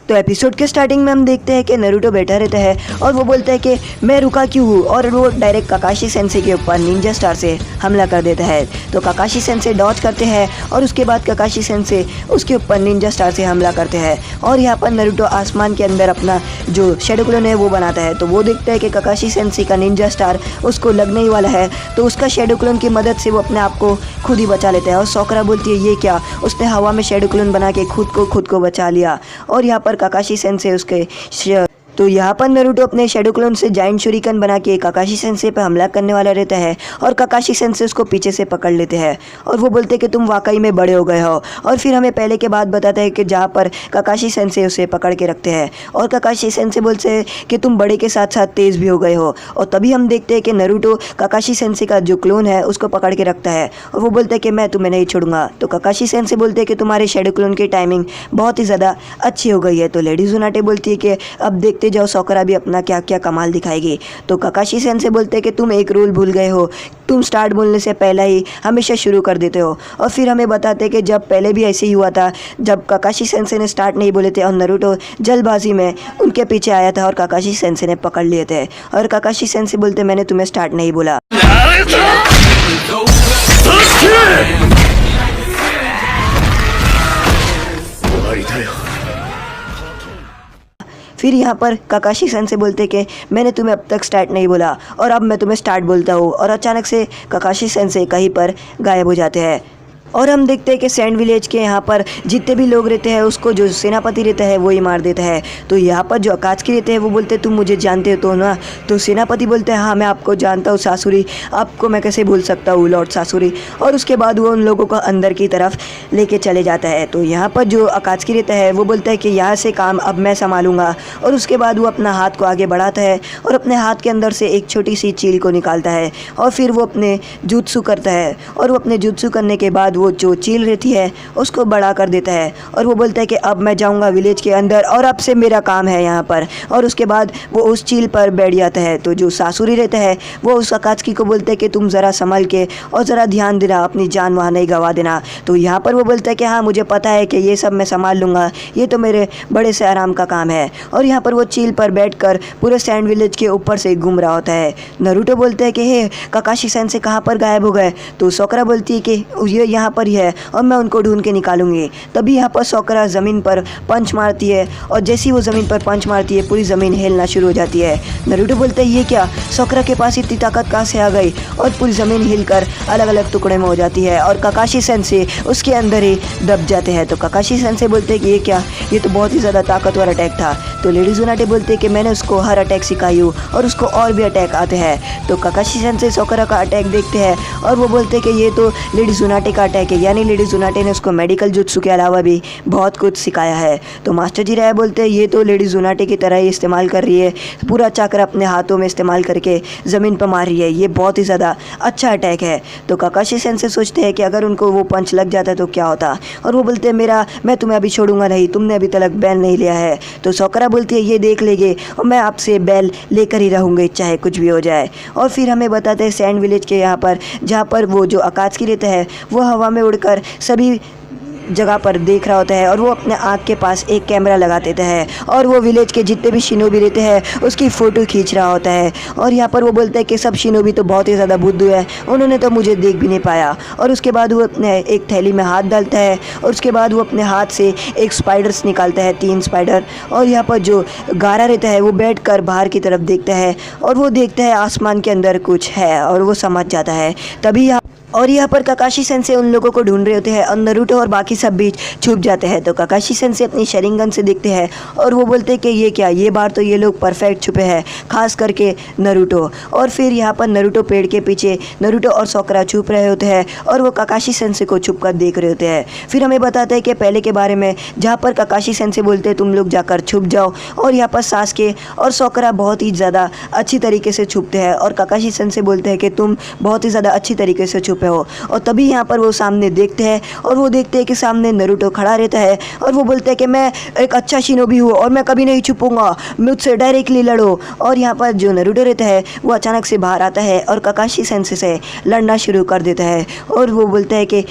तो एपिसोड के स्टार्टिंग में हम देखते हैं कि नारुतो बैठा रहता है और वो बोलता है कि मैं रुका क्यों हूँ, और वो डायरेक्ट काकाशी सेंसे के ऊपर निंजा स्टार से हमला कर देता है। तो काकाशी सेंसे डॉज करते हैं और उसके बाद काकाशी सेंसे उसके ऊपर निंजा स्टार से हमला करते हैं। और यहाँ पर नारुतो आसमान के अंदर अपना जो शैडो क्लोन है वो बनाता है। तो वो देखता है कि काकाशी सेंसे का निंजा स्टार उसको लगने ही वाला है, तो उसका शैडो क्लोन की मदद से वो अपने आप को खुद ही बचा लेता है। और सोकरा बोलती है ये क्या, उसने हवा में शैडो क्लोन बना के खुद को बचा लिया। और यहाँ पर काकाशी सेंसे उसके तो यहाँ पर नारुतो अपने शैडो क्लोन से जाइंट शूरिकन बना के काकाशी सेंसे पे हमला करने वाला रहता है और काकाशी सेंसे उसको पीछे से पकड़ लेते हैं और वो बोलते हैं कि तुम वाकई में बड़े हो गए हो। और फिर हमें पहले के बाद बताता है कि जहाँ पर काकाशी सेंसे उसे पकड़ के रखते हैं और काकाशी सेंसे बोलते हैं कि तुम बड़े के साथ साथ तेज़ भी हो गए हो। और तभी हम देखते हैं कि नारुतो काकाशी सेंसे का जो क्लोन है उसको पकड़ के रखता है और वो बोलता है कि मैं तुम्हें नहीं छोड़ूंगा। तो काकाशी सेंसे बोलते हैं कि तुम्हारे शैडो क्लोन की टाइमिंग बहुत ही ज़्यादा अच्छी हो गई है। तो लेडी जुनाटे बोलती है कि अब देखते जाओ सोकरा भी अपना क्या क्या कमाल दिखाएगी। तो काकाशी सेंसे बोलते हैं कि तुम एक रूल भूल गए हो, तुम स्टार्ट बोलने से पहले ही हमेशा शुरू कर देते हो। और फिर हमें बताते हैं कि जब पहले भी ऐसे ही हुआ था, जब काकाशी सेंसे ने स्टार्ट नहीं बोले थे और नारुतो जल्दबाजी में उनके पीछे आया था और काकाशी सेंसे ने पकड़ लिए थे। और काकाशी सेंसे बोलते मैंने तुम्हें स्टार्ट नहीं बोला। फिर यहाँ पर काकाशी सेंसे बोलते कि मैंने तुम्हें अब तक स्टार्ट नहीं बोला और अब मैं तुम्हें स्टार्ट बोलता हूँ। और अचानक से काकाशी सेंसे कहीं पर गायब हो जाते हैं और हम देखते हैं कि सैंड विलेज के यहाँ पर जितने भी लोग रहते हैं उसको जो सेनापति रहता है वो ही मार देता है। तो यहाँ पर जो अकात्सुकी रहते हैं वो बोलते हैं तुम मुझे जानते हो तो ना। तो सेनापति बोलते हैं हाँ मैं आपको जानता हूँ सासुरी, आपको मैं कैसे भूल सकता हूँ लॉर्ड सासुरी। और उसके बाद वो उन लोगों को अंदर की तरफ लेके चले जाता है। तो यहाँ पर जो अकात्सुकी रहता है वो बोलता है कि यहाँ से काम अब मैं संभालूंगा। और उसके बाद वो अपना हाथ को आगे बढ़ाता है और अपने हाथ के अंदर से एक छोटी सी चील को निकालता है और फिर वो अपने जुत्सु करता है। और वो अपने जुत्सु करने के बाद वो जो चील रहती है उसको बड़ा कर देता है और वो बोलता है कि अब मैं जाऊंगा विलेज के अंदर और अब से मेरा काम है यहाँ पर। और उसके बाद वो उस चील पर बैठ जाता है। तो जो सासुरी रहता है वो उस अकात्सुकी को बोलता है कि तुम ज़रा संभल के और ज़रा ध्यान देना, अपनी जान वहाँ नहीं गंवा देना। तो यहाँ पर वो बोलता है कि हाँ मुझे पता है कि ये सब मैं संभाल लूँगा, ये तो मेरे बड़े से आराम का काम है। और यहाँ पर वो चील पर बैठकर पूरे सैंड विलेज के ऊपर से घूम रहा होता है। नारुतो बोलता है कि हे काकाशी सेंसे कहाँ पर गायब हो गए। तो सोकरा बोलती है कि ये यहाँ पर ही है और मैं उनको ढूंढ के निकालूंगी। तभी यहाँ पर सोकरा ज़मीन पर पंच मारती है और जैसी वो ज़मीन पर पंच मारती है पूरी ज़मीन हिलना शुरू हो जाती है। नारुतो बोलता है ये क्या, सोकरा के पास इतनी ताकत कहाँ से आ गई। और पूरी ज़मीन हिलकर अलग अलग टुकड़े में हो जाती है और काकाशी सेंसे उसके अंदर ही दब जाते हैं। तो काकाशी सेंसे बोलते हैं कि ये क्या, ये तो बहुत ही ज़्यादा ताकतवर अटैक था। तो लेडी जुनाटे बोलते हैं कि मैंने उसको हर अटैक सिखाई हूँ और उसको और भी अटैक आते हैं। तो काकाशी सेंसे सोकरा का अटैक देखते हैं और वो बोलते हैं कि ये तो लेडी जुनाटे का अटैक है, यानी लेडी जुनाटे ने उसको मेडिकल जुत्सु के अलावा भी बहुत कुछ सिखाया है। तो मास्टर जी राय बोलते हैं ये तो लेडी जुनाटे की तरह ही इस्तेमाल कर रही है, पूरा चक्र अपने हाथों में इस्तेमाल करके ज़मीन पर मार रही है, ये बहुत ही ज़्यादा अच्छा अटैक है। तो काकाशी सेंसे सोचते हैं कि अगर उनको वो पंच लग जाता तो क्या होता। और वो बोलते हैं मैं तुम्हें अभी छोड़ूंगा नहीं, तुमने अभी तक बैल नहीं लिया है। तो सोकरा बोलती है ये देख लेंगे और मैं आपसे बैल लेकर ही रहूँगी चाहे कुछ भी हो जाए। और फिर हमें बताते हैं सैंड विलेज के यहाँ पर जहाँ पर वो जो अकात्सुकी रहता है वो हवा में उड़कर सभी जगह पर देख रहा होता है और वो अपने आँख के पास एक कैमरा लगा देता है और वो विलेज के जितने भी शिनोबी रहते हैं उसकी फ़ोटो खींच रहा होता है। और यहाँ पर वो बोलता है कि सब शिनोबी तो बहुत ही ज़्यादा बुद्धू है, उन्होंने तो मुझे देख भी नहीं पाया। और उसके बाद वो अपने एक थैली में हाथ डालता है और उसके बाद वो अपने हाथ से एक स्पाइडर्स निकालता है, 3 स्पाइडर। और यहाँ पर जो गारा रहता है वो बैठ कर बाहर की तरफ देखता है और वो देखता है आसमान के अंदर कुछ है और वो समझ जाता है। तभी यहाँ पर काकाशी सेंसे उन लोगों को ढूंढ रहे होते हैं और नारुतो और बाकी सब बीच छुप जाते हैं। तो काकाशी सेंसे अपनी शेरिंगन से देखते हैं और वो बोलते हैं कि ये क्या, ये बार तो ये लोग परफेक्ट छुपे हैं, खास करके नारुतो। और फिर यहाँ पर नारुतो पेड़ के पीछे नारुतो और सोकरा छुप रहे होते हैं और वो काकाशी सेंसे को छुप कर देख रहे होते हैं। फिर हमें बताते हैं कि पहले के बारे में जहाँ पर काकाशी सेंसे बोलते हैं तुम लोग जाकर छुप जाओ, और यहाँ पर सासके और सोकरा बहुत ही ज़्यादा अच्छी तरीके से छुपते हैं और काकाशी सेंसे बोलते हैं कि तुम बहुत ही ज़्यादा अच्छी तरीके से छुपे हो। और तभी यहाँ पर वो सामने देखते हैं और वो देखते हैं कि सामने नारुतो खड़ा रहता है और वो बोलते हैं कि मैं एक अच्छा शिनोबी हूँ और मैं कभी नहीं छुपूंगा, मुझसे डायरेक्टली लड़ो। और यहाँ पर जो नारुतो रहता है वो अचानक से बाहर आता है और काकाशी सेंसे से लड़ना शुरू कर देता है और वो बोलता है कि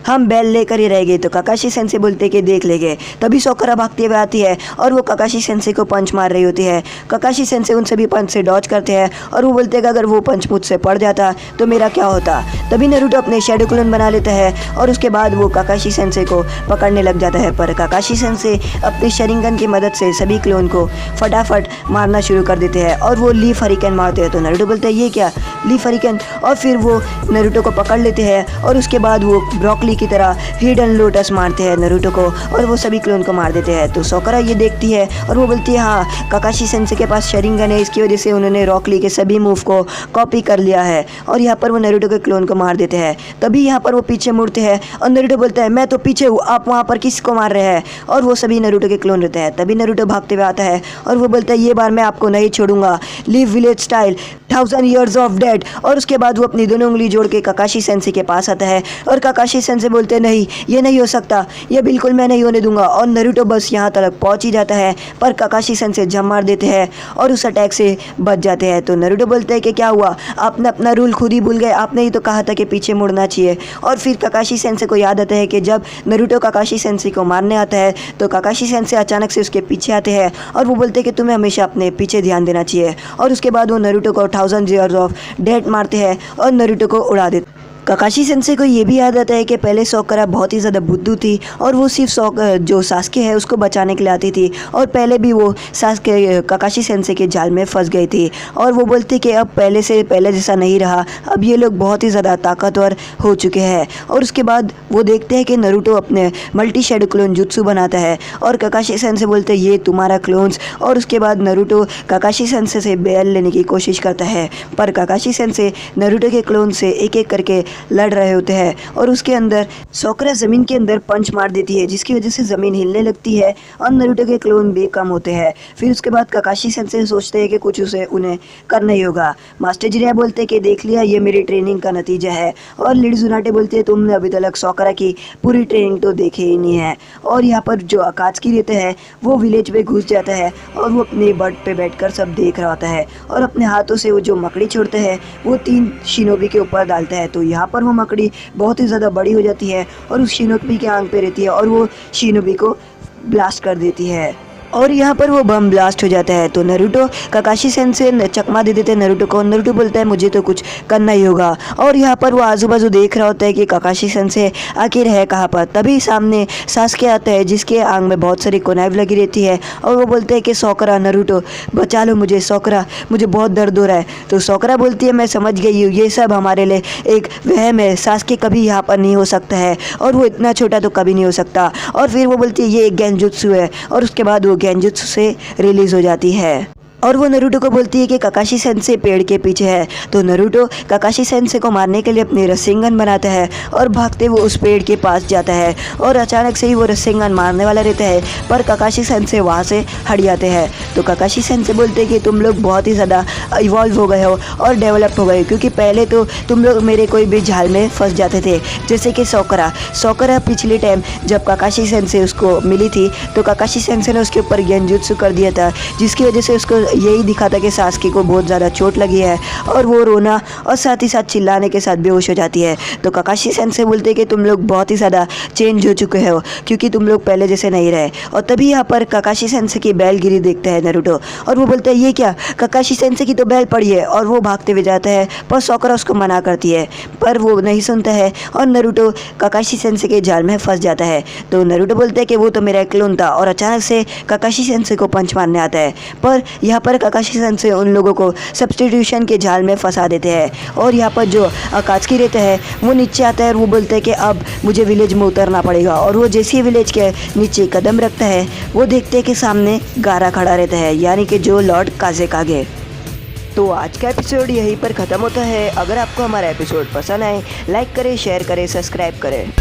हम बेल लेकर ही रह गए। तो काकाशी सेंसे बोलते कि देख लेंगे। तभी सोकरा भागते हुए आती है और वो काकाशी सेंसे को पंच मार रही होती है। काकाशी सेंसे उन सभी पंच से डॉज करते हैं और वो बोलते हैं कि अगर वो पंच मुझसे पड़ जाता तो मेरा क्या होता। तभी नारुतो अपने शैडो क्लोन बना लेता है और उसके बाद वो काकाशी सेंसे को पकड़ने लग जाता है। पर काकाशी सेंसे अपने शरिंगन की मदद से सभी क्लोन को फटाफट मारना शुरू कर देते हैं और वो लीफ हरिकेन मारते हैं। तो नारुतो बोलते हैं ये क्या लीफ हरिकेन, और फिर वो नारुतो को पकड़ लेते हैं और उसके बाद वो ब्रोकली की तरह हिडन लोटस मारते हैं नारुतो को और वो सभी क्लोन को मार देते हैं। तो सोकरा ये देखती है और वो बोलती है हाँ काकाशी सेंसे के पास शरिंगन है, इसकी वजह से उन्होंने रॉकली के सभी मूव को कॉपी कर लिया है और यहाँ पर वो नारुतो के क्लोन को मार देते हैं। तभी यहाँ पर वो पीछे मुड़ते हैं और नारुतो बोलता है मैं तो पीछे हूँ, आप वहाँ पर किसको मार रहे हैं, और वो सभी नारुतो के क्लोन रहते हैं। तभी नारुतो भागते हुए आता है और वो बोलता है ये बार मैं आपको नहीं छोड़ूंगा, live village style 1000 years of dead. और उसके बाद वो अपनी दोनों उंगली जोड़ के काकाशी सेंसे के पास आता है और काकाशी सेंसे बोलते हैं नहीं ये नहीं हो सकता, ये बिल्कुल मैं नहीं होने दूंगा। और नारुतो बस यहाँ तक पहुँच ही जाता है पर काकाशी सेंसे जम मार देते हैं और उस अटैक से बच जाते हैं। तो नारुतो बोलते हैं कि क्या हुआ, आपने अपना रूल खुद ही भूल गए, आपने ही तो कहा था कि पीछे मुड़ना चाहिए। और फिर काकाशी सेंसे को याद आता है कि जब नारुतो काकाशी सेंसे को मारने आता है तो काकाशी सेंसे अचानक से उसके पीछे आते हैं और वो बोलते हैं कि तुम्हें हमेशा अपने पीछे ध्यान देना चाहिए। और उसके बाद वो नारुतो को 1000 years ऑफ डेड मारते हैं और नारुतो को उड़ा देते। काकाशी सेंसे को ये भी याद आता है कि पहले सोकरा बहुत ही ज़्यादा बुद्धू थी और वो सिर्फ जो सास्के है उसको बचाने के लिए आती थी और पहले भी वो सास्के काकाशी सेंसे के जाल में फंस गई थी। और वो बोलती कि अब पहले जैसा नहीं रहा, अब ये लोग बहुत ही ज़्यादा ताकतवर हो चुके हैं। और उसके बाद वो देखते हैं कि नारुतो अपने मल्टी शैडो क्लोन जुत्सु बनाता है और काकाशी सेंसे बोलते हैं ये तुम्हारा क्लोन्स। और उसके बाद नारुतो काकाशी सेंसे से बेल लेने की कोशिश करता है पर काकाशी सेंसे नारुतो के क्लोन से एक एक करके लड़ रहे होते हैं और उसके अंदर सोकरा ज़मीन के अंदर पंच मार देती है जिसकी वजह से ज़मीन हिलने लगती है और नारुतो के क्लोन भी कम होते हैं। फिर उसके बाद काकाशी सेंसे सोचते हैं कि कुछ उन्हें करना ही होगा। मास्टर जिरिया बोलते हैं कि देख लिया ये मेरी ट्रेनिंग का नतीजा है। और लिड जुनाटे बोलते हैं तुमने अभी तक सोकरा की पूरी ट्रेनिंग तो देखे ही नहीं है। और यहाँ पर जो अकात्सुकी रहता है वो विलेज में घुस जाता है और वो अपने बर्ड पे बैठकर सब देख रहा होता है और अपने हाथों से वो जो मकड़ी छोड़ता है वो 3 शिनोबी के ऊपर डालता है। तो यहाँ पर वो मकड़ी बहुत ही ज़्यादा बड़ी हो जाती है और उस शिनोबी के आंख पे रहती है और वो शिनोबी को ब्लास्ट कर देती है और यहाँ पर वो बम ब्लास्ट हो जाता है। तो नारुतो काकाशी सेंसे चकमा दे देते हैं नारुतो को। नारुतो बोलता है मुझे तो कुछ करना ही होगा। और यहाँ पर वो आजू बाजू देख रहा होता है कि काकाशी सेंसे आखिर है कहाँ पर। तभी सामने सास्के आता है जिसके आंख में बहुत सारी कोनाइव लगी रहती है और वो बोलते हैं कि सोकरा नारुतो बचा लो मुझे, सोकरा मुझे बहुत दर्द हो रहा है। तो सोकरा बोलती है मैं समझ गई हूँ, ये सब हमारे लिए एक वहम है, सास्के कभी यहाँ पर नहीं हो सकता है और वो इतना छोटा तो कभी नहीं हो सकता। और फिर वो बोलती है ये एक गेंजुत्सु है और उसके बाद वो गेंजुत्सु से रिलीज हो जाती है और वो नारुतो को बोलती है कि काकाशी सेंसे पेड़ के पीछे है। तो नारुतो काकाशी सेंसे को मारने के लिए अपनी रस्सिंगन बनाता है और भागते वो उस पेड़ के पास जाता है और अचानक से ही वो रस्सिंगन मारने वाला रहता है पर काकाशी सेंसे वहाँ से हट जाते हैं। तो काकाशी सेंसे बोलते हैं कि तुम लोग बहुत ही ज़्यादा इवॉल्व हो गए हो और डेवलप हो गए, क्योंकि पहले तो तुम लोग मेरे कोई भी झाल में फंस जाते थे। जैसे कि सोकरा पिछले टाइम जब काकाशी सेंसे उसको मिली थी तो काकाशी सेंसे ने उसके ऊपर गेंजुत्सु कर दिया था जिसकी वजह से उसको यही दिखा था कि सास्के को बहुत ज़्यादा चोट लगी है और वो रोना और साथ ही साथ चिल्लाने के साथ बेहोश हो जाती है। तो काकाशी सेंसे बोलते हैं कि तुम लोग बहुत ही ज़्यादा चेंज हो चुके हो क्योंकि तुम लोग पहले जैसे नहीं रहे। और तभी यहाँ पर काकाशी सेंसे की बैल गिरी देखता है नारुतो और वो बोलता है ये क्या, काकाशी सेंसे की तो बैल पड़ी है। और वो भागते हुए जाता है पर सोकरा उसको मना करती है पर वो नहीं सुनता है और नारुतो काकाशी सेंसे के जाल में फंस जाता है। तो नारुतो बोलता है कि वो तो मेरा क्लोन था और अचानक से काकाशी सेंसे को पंच मारने आता है पर यहाँ पर काकाशी सेंसे उन लोगों को सब्स्टिट्यूशन के जाल में फंसा देते हैं। और यहाँ पर जो अकात्सुकी रहता है वो नीचे आता है और वो बोलता है कि अब मुझे विलेज में उतरना पड़ेगा। और वो जैसे ही विलेज के नीचे कदम रखता है वो देखते हैं कि सामने गारा खड़ा रहता है, यानी कि जो लॉर्ड काज़ेकागे। तो आज का एपिसोड यहीं पर ख़त्म होता है। अगर आपको हमारा एपिसोड पसंद आए लाइक करें, शेयर करें, सब्सक्राइब करें।